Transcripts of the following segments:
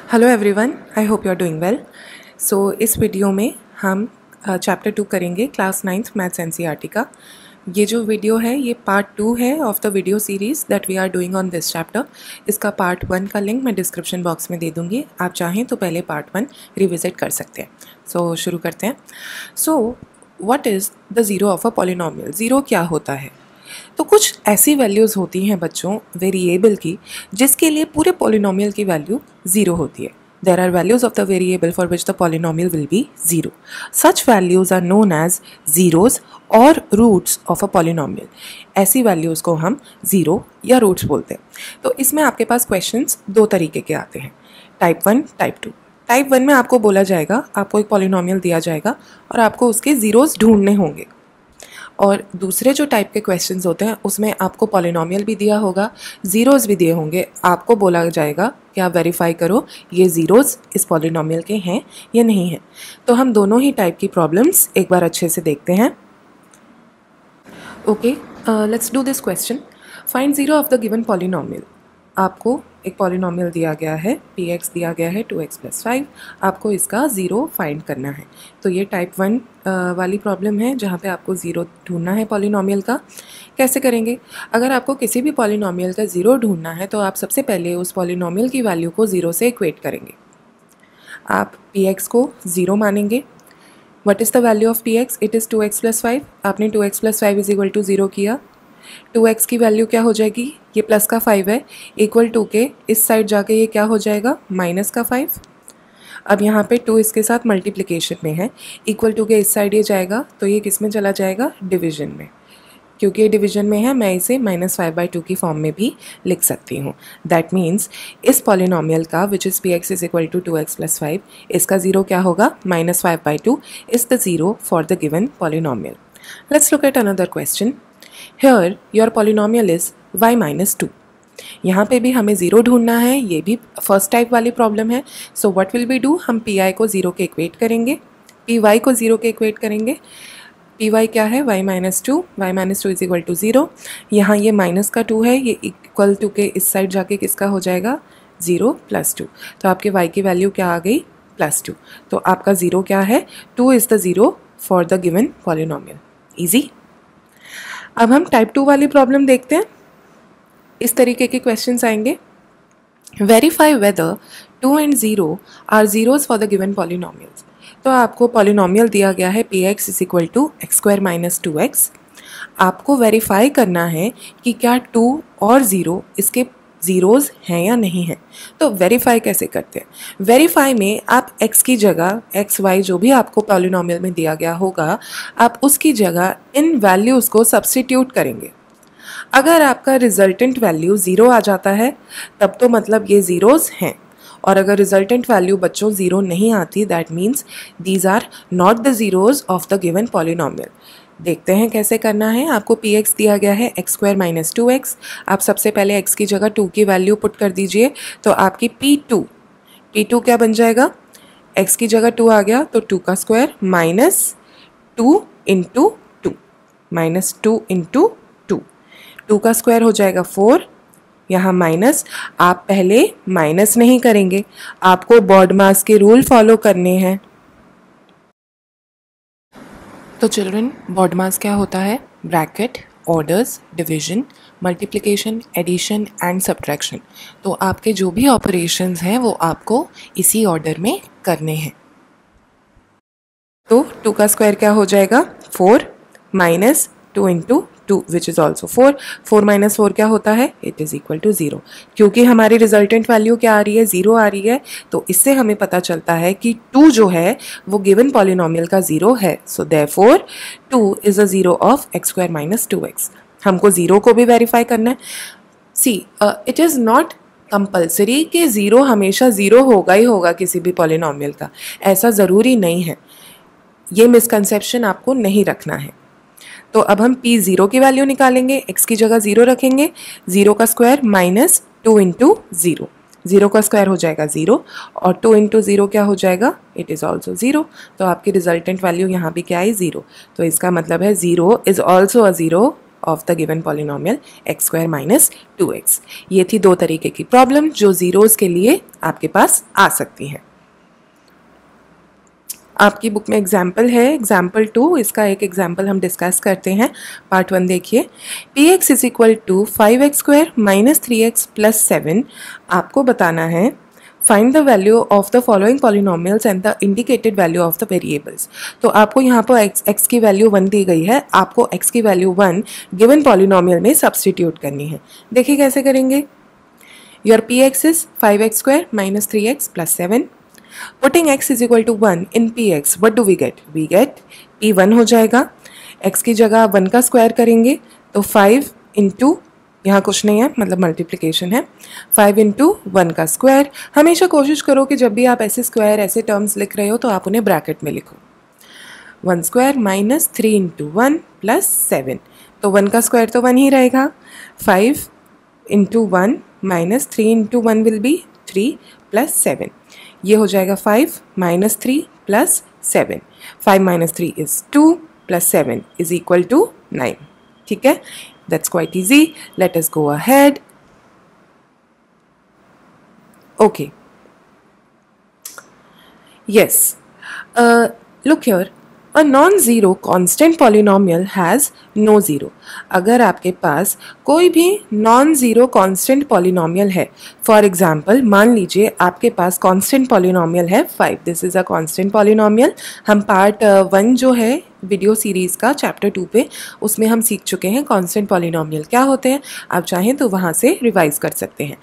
Hello everyone, I hope you are doing well. So इस video में हम chapter 2 करेंगे, क्लास 9th मैथ्स एनसीईआरटी का। ये जो वीडियो है ये पार्ट 2 है of the video series that we are doing on this chapter. इसका पार्ट 1 का लिंक मैं डिस्क्रिप्शन बॉक्स में दे दूँगी, आप चाहें तो पहले पार्ट 1 रिविजिट कर सकते हैं। सो शुरू करते हैं। So what is the zero of a polynomial? Zero क्या होता है? तो कुछ ऐसी वैल्यूज़ होती हैं बच्चों वेरिएबल की जिसके लिए पूरे पॉलिनोमियल की वैल्यू ज़ीरो होती है। There are values of the variable for which the polynomial will be zero. Such values are known as zeros और रूट्स ऑफ अ पॉलिनोमियल। ऐसी वैल्यूज़ को हम ज़ीरो या रूट्स बोलते हैं। तो इसमें आपके पास क्वेश्चंस दो तरीके के आते हैं, टाइप 1, टाइप 2। टाइप 1 में आपको बोला जाएगा, आपको एक पॉलिनोमियल दिया जाएगा और आपको उसके ज़ीरोज़ ढूंढने होंगे। और दूसरे जो टाइप के क्वेश्चंस होते हैं उसमें आपको पॉलिनोमियल भी दिया होगा, ज़ीरोज़ भी दिए होंगे। आपको बोला जाएगा कि आप वेरीफाई करो ये ज़ीरोज़ इस पॉलिनोमियल के हैं या नहीं हैं। तो हम दोनों ही टाइप की प्रॉब्लम्स एक बार अच्छे से देखते हैं। Okay, let's do this question. Find zero of the given polynomial. आपको एक पॉलिनोमियल दिया गया है, px दिया गया है 2x + 5। आपको इसका ज़ीरो फाइंड करना है। तो ये टाइप 1 वाली प्रॉब्लम है जहाँ पे आपको ज़ीरो ढूंढना है पॉलिनोमियल का। कैसे करेंगे? अगर आपको किसी भी पॉलिनोमियल का ज़ीरो ढूंढना है तो आप सबसे पहले उस पॉलिनोमियल की वैल्यू को ज़ीरो से इक्वेट करेंगे। आप px को ज़ीरो मानेंगे। What is the value of px? It is 2x + 5। आपने 2x + 5 = 0 किया। 2x की वैल्यू क्या हो जाएगी? ये प्लस का 5 है, इक्वल टू के इस साइड जाके ये क्या हो जाएगा? माइनस का 5। अब यहाँ पे 2 इसके साथ मल्टीप्लिकेशन में है, इक्वल टू के इस साइड ये जाएगा तो ये किस में चला जाएगा? डिवीजन में। क्योंकि ये डिवीजन में है मैं इसे -5/2 की फॉर्म में भी लिख सकती हूँ। दैट मीन्स इस पॉलिनोमियल का विच इज़ px = 2x + 5, इसका ज़ीरो क्या होगा? -5/2 is the zero for the given polynomial. Let's look at another question. Here your polynomial is y - 2। यहाँ पे भी हमें ज़ीरो ढूंढना है, ये भी फर्स्ट टाइप वाली प्रॉब्लम है। So what will be do? हम pi को ज़ीरो के इक्वेट करेंगे, py को ज़ीरो के इक्वेट करेंगे। py क्या है? y - 2। y - 2 = 0। यहाँ ये माइनस का 2 है, ये इक्वल टू के इस साइड जाके किसका हो जाएगा? 0 + 2। तो आपके y की वैल्यू क्या आ गई? +2। तो आपका ज़ीरो क्या है? 2 is the zero for the given polynomial. Easy. अब हम टाइप 2 वाली प्रॉब्लम देखते हैं। इस तरीके के क्वेश्चंस आएंगे। Verify whether 2 and 0 are zeros for the given polynomials. तो आपको पॉलिनोमियल दिया गया है px = x² - 2x। आपको वेरीफाई करना है कि क्या 2 और 0 इसके ज़ीरोज़ हैं या नहीं हैं। तो वेरीफाई कैसे करते हैं? वेरीफाई में आप x की जगह x y जो भी आपको पॉलिनोमियल में दिया गया होगा, आप उसकी जगह इन वैल्यूज़ को सब्स्टिट्यूट करेंगे। अगर आपका रिजल्टेंट वैल्यू ज़ीरो आ जाता है तब तो मतलब ये ज़ीरोज़ हैं, और अगर रिजल्टेंट वैल्यू बच्चों ज़ीरो नहीं आती that means these are not the zeros of the given polynomial. देखते हैं कैसे करना है। आपको px दिया गया है x² - 2x। आप सबसे पहले x की जगह 2 की वैल्यू पुट कर दीजिए, तो आपकी p2 क्या बन जाएगा? x की जगह 2 आ गया तो 2 का स्क्वायर -2 × 2 -2 × 2। 2 का स्क्वायर हो जाएगा 4। यहाँ माइनस, आप पहले माइनस नहीं करेंगे, आपको बॉडमास के रूल फॉलो करने हैं। तो चिल्ड्रन, बॉडमास क्या होता है? Bracket, orders, division, multiplication, addition and subtraction. तो आपके जो भी ऑपरेशंस हैं वो आपको इसी ऑर्डर में करने हैं। तो 2 का स्क्वायर क्या हो जाएगा? 4 -2 × 2 विच इज़ ऑल्सो 4। 4 - 4 क्या होता है? It is equal to 0। क्योंकि हमारी रिजल्टेंट वैल्यू क्या आ रही है? 0 आ रही है। तो इससे हमें पता चलता है कि 2 जो है वो गिवन पॉलिनोमियल का 0 है। So therefore 2 is a zero of x² - 2x। हमको 0 को भी वेरीफाई करना है। सी, इट इज़ नॉट कंपल्सरी कि 0 हमेशा 0 होगा ही होगा किसी भी पॉलिनोमियल का, ऐसा ज़रूरी नहीं है। ये मिसकंसेप्शन आपको नहीं रखना है। तो अब हम p0 की वैल्यू निकालेंगे, x की जगह 0 रखेंगे। 0 का स्क्वायर -2 × 0। 0 का स्क्वायर हो जाएगा 0 और 2 × 0 क्या हो जाएगा? It is also 0। तो आपकी रिजल्टेंट वैल्यू यहाँ भी क्या आई? 0। तो इसका मतलब है 0 is also a 0 of the given polynomial x square minus 2x। ये थी दो तरीके की प्रॉब्लम जो ज़ीरोज़ के लिए आपके पास आ सकती हैं। आपकी बुक में एग्जाम्पल है, एग्जाम्पल 2, इसका एक एग्जाम्पल हम डिस्कस करते हैं। पार्ट 1 देखिए, px is equal to 5x square minus 3x plus 7। आपको बताना है find the value of the following polynomials and the indicated value of the variables. तो आपको यहाँ पर x की वैल्यू 1 दी गई है, आपको x की वैल्यू 1 गिवन पॉलिनोमियल में सब्सटीट्यूट करनी है। देखिए कैसे करेंगे। Your px is 5x square minus 3x plus 7। Putting x is equal to 1 in px, what do we get? We get p1 हो जाएगा। x की जगह 1 का स्क्वायर करेंगे तो 5 इंटू, यहाँ कुछ नहीं है मतलब मल्टीप्लिकेशन है, 5 इंटू 1 का स्क्वायर। हमेशा कोशिश करो कि जब भी आप ऐसे स्क्वायर ऐसे टर्म्स लिख रहे हो तो आप उन्हें ब्रैकेट में लिखो। 1 स्क्वायर माइनस 3 इंटू 1 प्लस 7, तो 1 का स्क्वायर तो 1 ही रहेगा। 5 into 1 minus 3 into 1 will be 3 plus 7। ये हो जाएगा 5 minus 3 plus 7। 5 minus 3 is 2 plus 7 is equal to 9। ठीक है, that's quite easy. Let us go ahead. Okay, yes, look here, a non zero constant polynomial has no zero. अगर आपके पास कोई भी नॉन ज़ीरो कॉन्स्टेंट पॉलिनोमियल है, for example मान लीजिए आपके पास कॉन्स्टेंट पॉलिनोमियल है 5, this is a constant polynomial. हम पार्ट 1 जो है वीडियो सीरीज़ का चैप्टर 2 पे, उसमें हम सीख चुके हैं कॉन्स्टेंट पॉलिनोमियल क्या होते हैं। आप चाहें तो वहाँ से रिवाइज कर सकते हैं।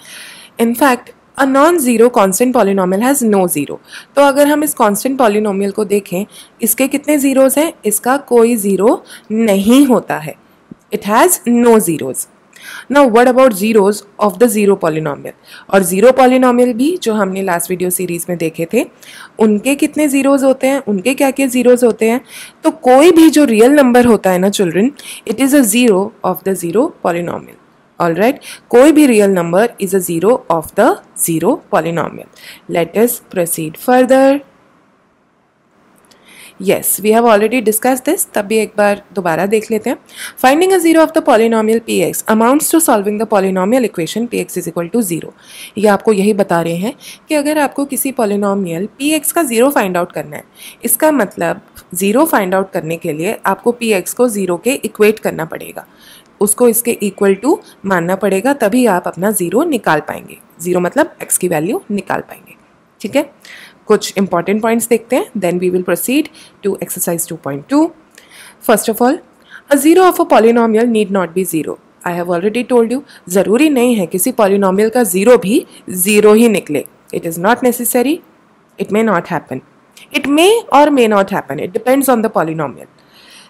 In fact a non zero constant polynomial has no zero. तो अगर हम इस कॉन्स्टेंट पॉलिनोमियल को देखें, इसके कितने ज़ीरोज़ हैं? इसका कोई ज़ीरो नहीं होता है, it has no zeros. Now what about zeros of the zero polynomial? और ज़ीरो पॉलिनोमियल भी जो हमने लास्ट वीडियो सीरीज़ में देखे थे, उनके कितने ज़ीरोज़ होते हैं, उनके क्या क्या ज़ीरोज़ होते हैं? तो कोई भी जो रियल नंबर होता है ना children, it is a zero of the zero polynomial. All right, कोई भी real number is a zero of the zero polynomial. Let us proceed further. Yes, we have already discussed this. तब भी एक बार दोबारा देख लेते हैं। Finding a zero of the polynomial px amounts to solving the polynomial equation px is equal to 0. ये आपको यही बता रहे हैं कि अगर आपको किसी polynomial px का ज़ीरो फाइंड आउट करना है, इसका मतलब ज़ीरो फाइंड आउट करने के लिए आपको px को ज़ीरो के इक्वेट करना पड़ेगा, उसको इसके इक्वल टू मानना पड़ेगा, तभी आप अपना ज़ीरो निकाल पाएंगे। ज़ीरो मतलब x की वैल्यू निकाल पाएंगे। ठीक है, कुछ इंपॉर्टेंट पॉइंट्स देखते हैं, then we will proceed to exercise 2.2। First of all, a zero of a polynomial need not be zero. I have already told you, ज़रूरी नहीं है किसी पॉलिनोमियल का ज़ीरो भी ज़ीरो ही निकले। It is not necessary, it may not happen, it may और may not happen, it depends on the polynomial.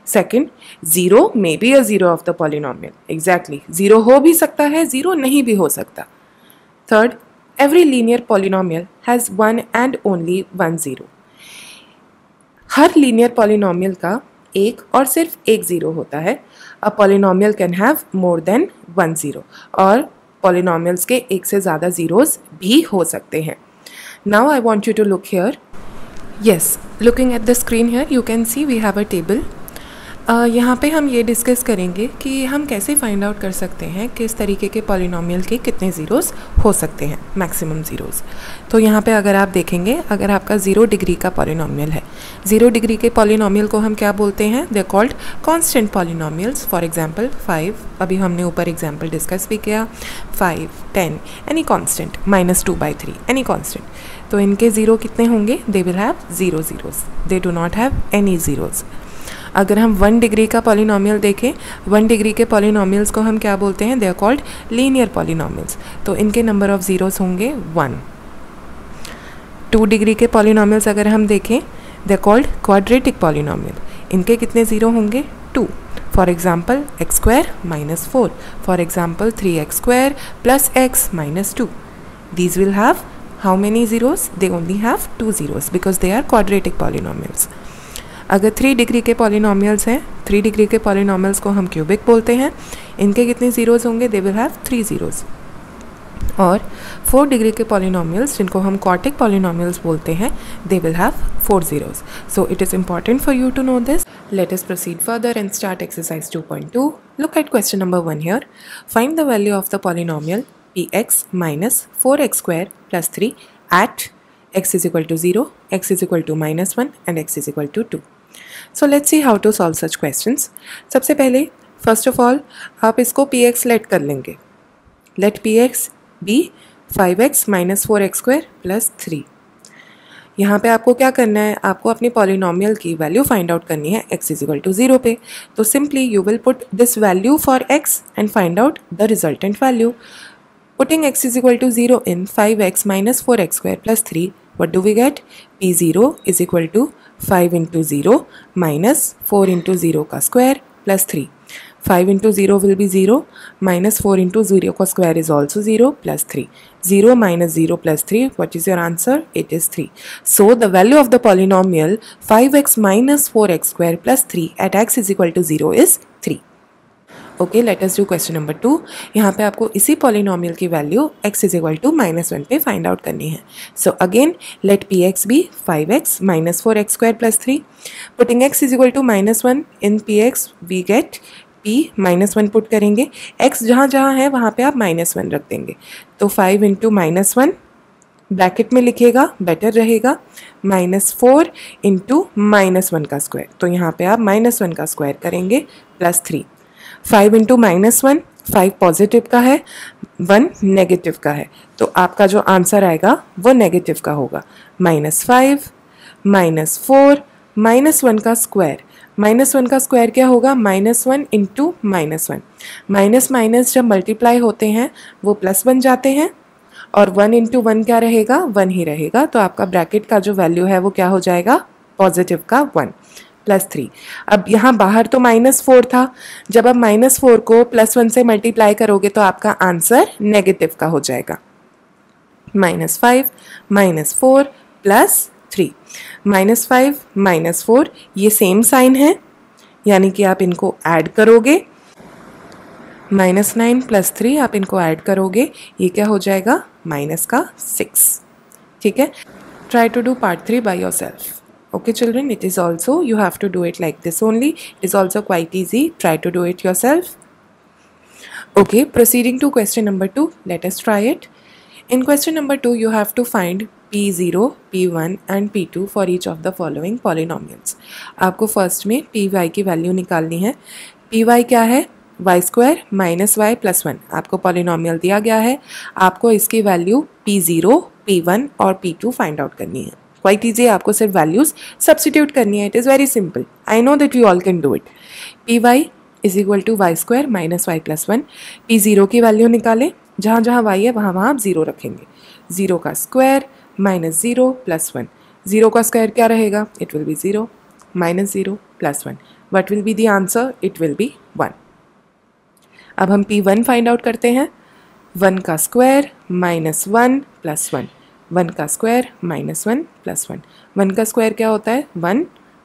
Second, zero may be a zero of the polynomial. Exactly, zero हो भी सकता है, zero नहीं भी हो सकता। Third, every linear polynomial has one and only one zero. हर लीनियर पॉलिनोमियल का एक और सिर्फ एक ज़ीरो होता है। A polynomial can have more then one zero, और पॉलिनोमियल्स के एक से ज़्यादा ज़ीरोज़ भी हो सकते हैं। Now I want you to look here. Yes, looking at the screen here you can see we have a table. यहाँ पे हम ये डिस्कस करेंगे कि हम कैसे फाइंड आउट कर सकते हैं किस तरीके के पॉलिनोमियल के कितने ज़ीरोज़ हो सकते हैं, मैक्सिमम ज़ीरोज़। तो यहाँ पे अगर आप देखेंगे, अगर आपका 0 डिग्री का पॉलिनोमियल है, 0 डिग्री के पॉलिनोमियल को हम क्या बोलते हैं? They called constant polynomials. For example 5, अभी हमने ऊपर एग्जांपल डिस्कस भी किया, 5, 10, एनी कांस्टेंट, -2/3 एनी कांस्टेंट। तो इनके ज़ीरो कितने होंगे? दे will have 0 zeros, they do not have any zeros. अगर हम 1 डिग्री का पॉलिनोमियल देखें, 1 डिग्री के पॉलिनोमियल्स को हम क्या बोलते हैं? They are called linear polynomials. तो इनके नंबर ऑफ ज़ीरोज़ होंगे 1। 2 डिग्री के पॉलिनोमियल्स अगर हम देखें, they are called quadratic polynomial. इनके कितने ज़ीरो होंगे? 2। For example x² - 4, for example 3x² + x - 2। These will have how many zeros? They only have 2 zeros because they are quadratic polynomials. अगर 3 degree के polynomials हैं, 3 degree के polynomials को हम cubic बोलते हैं। इनके कितने ज़ीरोज़ होंगे? दे विल हैव 3 ज़ीरोज़। और 4 डिग्री के पॉलिनोमियल्स जिनको हम क्वाड्रेटिक पॉलिनोमियल्स बोलते हैं, they will have 4 zeros. So it is important for you to know this. Let us proceed further and start exercise 2.2. Look at question number 1 here. Find the value of the polynomial px minus 4x square plus 3 at x is equal to 0, x is equal to minus 1 and x is equal to 2. So let's see how to solve such questions. सबसे पहले first of all आप इसको px let कर लेंगे. Let px be 5x minus 4x square plus 3. यहाँ पे आपको क्या करना है, आपको अपनी पॉलिनोमियल की वैल्यू फाइंड आउट करनी है x इज इक्वल टू 0 पे. तो simply you will put this value for x and find out the resultant value. Putting x is equal to 0 in 5x minus 4x square plus 3, what do we get? p0 is equal to 5 into 0 minus 4 into 0 का square plus 3. 5 into 0 will be 0, minus 4 into 0 का square is also 0 plus 3. 0 minus 0 plus 3, what is your answer? It is 3. So the value of the polynomial 5x minus 4x square plus 3 at x is equal to 0 is 3. Okay, let us do question number 2. यहाँ पे आपको इसी polynomial की value x is equal to minus 1 पे find out करनी है. So again, let px be 5x minus 4x square plus 3. Putting x is equal to minus 1 in px, we get p minus 1 put करेंगे. x जहाँ जहाँ है वहाँ पे आप माइनस 1 रख देंगे. तो 5 इंटू माइनस 1 ब्रैकेट में लिखिएगा, बेटर रहेगा. माइनस 4 इंटू माइनस 1 का स्क्वायर, तो यहाँ पे आप माइनस 1 का स्क्वायर करेंगे प्लस 3. 5 इंटू माइनस 1, 5 पॉजिटिव का है, 1 नेगेटिव का है, तो आपका जो आंसर आएगा वो नेगेटिव का होगा. माइनस 5 माइनस 4 माइनस 1 का स्क्वायर. माइनस 1 का स्क्वायर क्या होगा? Minus 1 into minus 1. Minus minus जब मल्टीप्लाई होते हैं वो प्लस बन जाते हैं, और 1 इंटू 1 क्या रहेगा? 1 ही रहेगा. तो आपका ब्रैकेट का जो वैल्यू है वो क्या हो जाएगा? पॉजिटिव का 1 प्लस 3. अब यहाँ बाहर तो माइनस 4 था, जब आप माइनस 4 को प्लस 1 से मल्टीप्लाई करोगे तो आपका आंसर नेगेटिव का हो जाएगा. Minus 5 minus 4 plus 3. Minus 5 minus 4 ये सेम साइन है, यानी कि आप इनको ऐड करोगे. माइनस 9 प्लस 3 आप इनको ऐड करोगे, ये क्या हो जाएगा? माइनस का 6. ठीक है. Try to do part 3 by yourself. Okay children, it is also, you have to do it like this only. It is also quite easy. Try to do it yourself. Okay, proceeding to question number 2. Let us try it. In question number 2, you have to find P0, P1 and P2 for each of the following polynomials. आपको first में Py की value निकालनी है. Py क्या है? y square minus y plus 1. आपको polynomial दिया गया है, आपको इसकी वैल्यू P0, P1 और P2 फाइंड आउट करनी है. क्वाइट ईजी, आपको सिर्फ वैल्यूज सब्सटीट्यूट करनी है. It is very simple. I know that you all can do it. Py is equal to y square minus y plus 1. P0 की value निकालें, जहाँ जहाँ y है वहाँ वहाँ आप 0 रखेंगे. 0 का स्क्वायर माइनस 0 प्लस 1. 0 का स्क्वायर क्या रहेगा? It will be 0 minus 0 plus 1. What will be the answer? It will be 1. अब हम P1 फाइंड आउट करते हैं. 1 का स्क्वायर माइनस 1 प्लस 1. 1 का स्क्वायर माइनस 1 प्लस 1. 1 का स्क्वायर क्या होता है? 1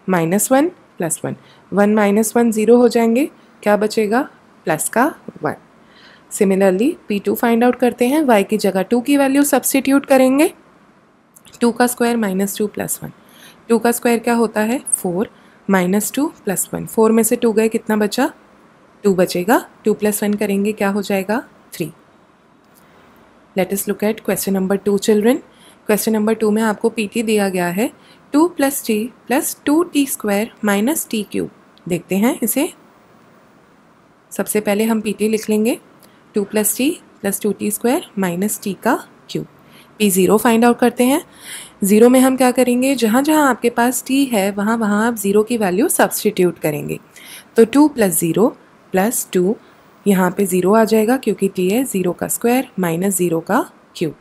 माइनस 1 प्लस 1. 1 माइनस 1 0 हो जाएंगे, क्या बचेगा? प्लस का 1. सिमिलरली P2 फाइंड आउट करते हैं. y की जगह 2 की वैल्यू सब्सटीट्यूट करेंगे. 2 का स्क्वायर माइनस 2 प्लस 1. 2 का स्क्वायर क्या होता है? 4 माइनस 2 प्लस 1. 4 में से 2 गए, कितना बचा? 2 बचेगा. 2 प्लस 1 करेंगे, क्या हो जाएगा? 3. Let us look at question number 2 children. Question number 2 में आपको PT दिया गया है 2 plus T plus 2t square minus T cube. देखते हैं इसे. सबसे पहले हम PT लिख लेंगे. 2 plus T plus 2t square minus T का क्यूब. P0 फाइंड आउट करते हैं. 0 में हम क्या करेंगे? जहाँ जहाँ आपके पास t है वहाँ वहाँ आप 0 की वैल्यू सब्सटीट्यूट करेंगे. तो 2 प्लस 0 प्लस 2, यहाँ पे 0 आ जाएगा क्योंकि t है. 0 का स्क्वायर माइनस 0 का क्यूब.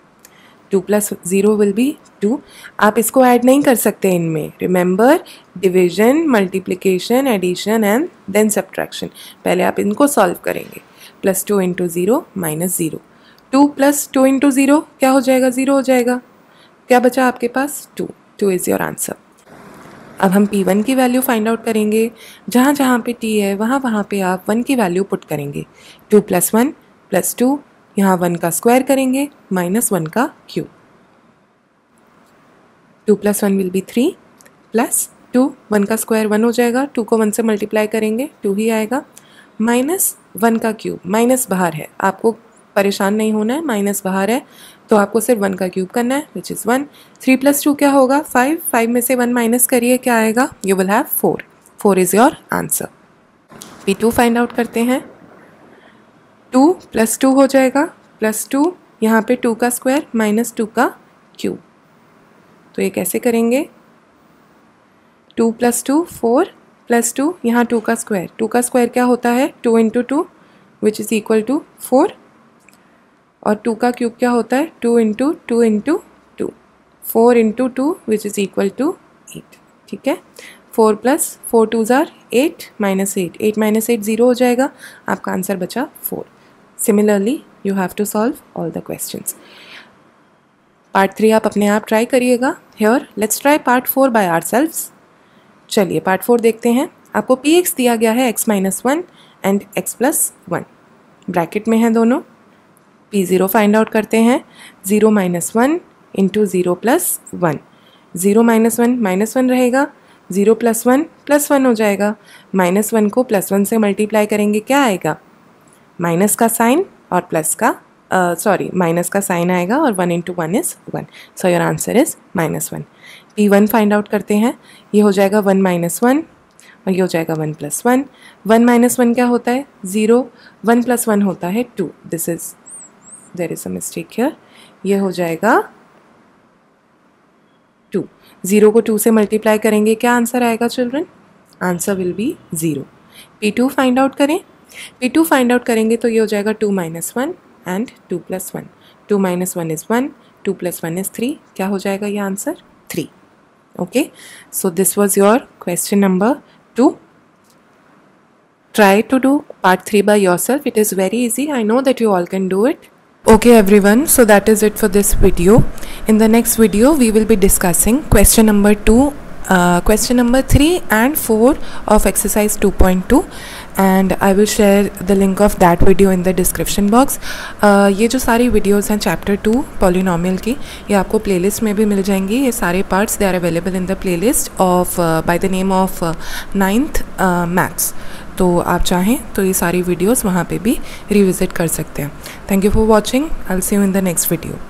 2 plus 0 will be 2. आप इसको ऐड नहीं कर सकते इनमें. Remember, division, multiplication, addition and then subtraction. पहले आप इनको सॉल्व करेंगे. Plus 2 into 0 minus 0. 2 plus 2 into 0 क्या हो जाएगा? 0 हो जाएगा. क्या बचा आपके पास? 2. 2 इज़ योर आंसर. अब हम P1 की वैल्यू फाइंड आउट करेंगे. जहाँ जहाँ पे t है वहाँ वहाँ पे आप 1 की वैल्यू पुट करेंगे. 2 प्लस 1 प्लस 2, यहाँ 1 का स्क्वायर करेंगे माइनस 1 का cube. 2 plus 1 will be 3 plus 2, 1 का स्क्वायर 1 हो जाएगा, 2 को 1 से मल्टीप्लाई करेंगे 2 ही आएगा, माइनस 1 का क्यूब, माइनस बाहर है, आपको परेशान नहीं होना है, माइनस बाहर है तो आपको सिर्फ 1 का क्यूब करना है विच इज़ 1। 3 + 2 क्या होगा 5, 5 में से 1 माइनस करिए क्या आएगा, you will have 4, 4 is your answer. P2 find out करते हैं, 2 + 2 हो जाएगा, +2 यहाँ पे 2 का स्क्वायर माइनस 2 का क्यूब, तो ये कैसे करेंगे, 2 + 2 4 + 2 यहाँ 2 का स्क्वायर, 2 का स्क्वायर क्या होता है 2 × 2 विच इज़ इक्वल टू 4, और 2 का क्यूब क्या होता है 2 × 2 × 2, 4 × 2 विच इज़ इक्वल टू 8, ठीक है। 4 + 4 2s are 8 -8, 8 - 8 0 हो जाएगा, आपका आंसर बचा 4। Similarly you have to solve all the questions. Part 3 आप अपने आप ट्राई करिएगा। Here let's try part 4 by ourselves. चलिए पार्ट 4 देखते हैं। आपको px दिया गया है x - 1 एंड x + 1, ब्रैकेट में है दोनों। p0 फाइंड आउट करते हैं, 0 - 1 × 0 + 1, 0 - 1 -1 रहेगा, 0 + 1 +1 हो जाएगा, -1 को +1 से मल्टीप्लाई करेंगे क्या आएगा, माइनस का साइन और प्लस का माइनस का साइन आएगा, और 1 × 1 is 1, so your answer is -1। p1 find out करते हैं, ये हो जाएगा 1 - 1 और ये हो जाएगा 1 + 1, 1 - 1 क्या होता है 0, 1 + 1 होता है 2, there is a mistake here, ये हो जाएगा 2, 0 को 2 से मल्टीप्लाई करेंगे क्या आंसर आएगा children, answer will be 0। p2 find out करें, p2 फाइंड आउट करेंगे तो ये हो जाएगा 2 - 1 एंड 2 + 1, 2 - 1 इज़ 1, 2 + 1 इज़ 3, क्या हो जाएगा ये answer 3। Okay, so this was your question number 2. Try to do part 3 by yourself. It is very easy. I know that you all can do it. Okay everyone, so that is it for this video. In the next video we will be discussing question number 2, question number 3 and 4 of exercise 2.2, and I will share the link of that video in the description box. ये जो सारी videos हैं chapter 2 polynomial की, ये आपको playlist में भी मिल जाएंगी, ये सारे parts they are available in the playlist of by the name of 9th maths. तो आप चाहें तो ये सारी videos वहाँ पे भी revisit कर सकते हैं। Thank you for watching. I'll see you in the next video.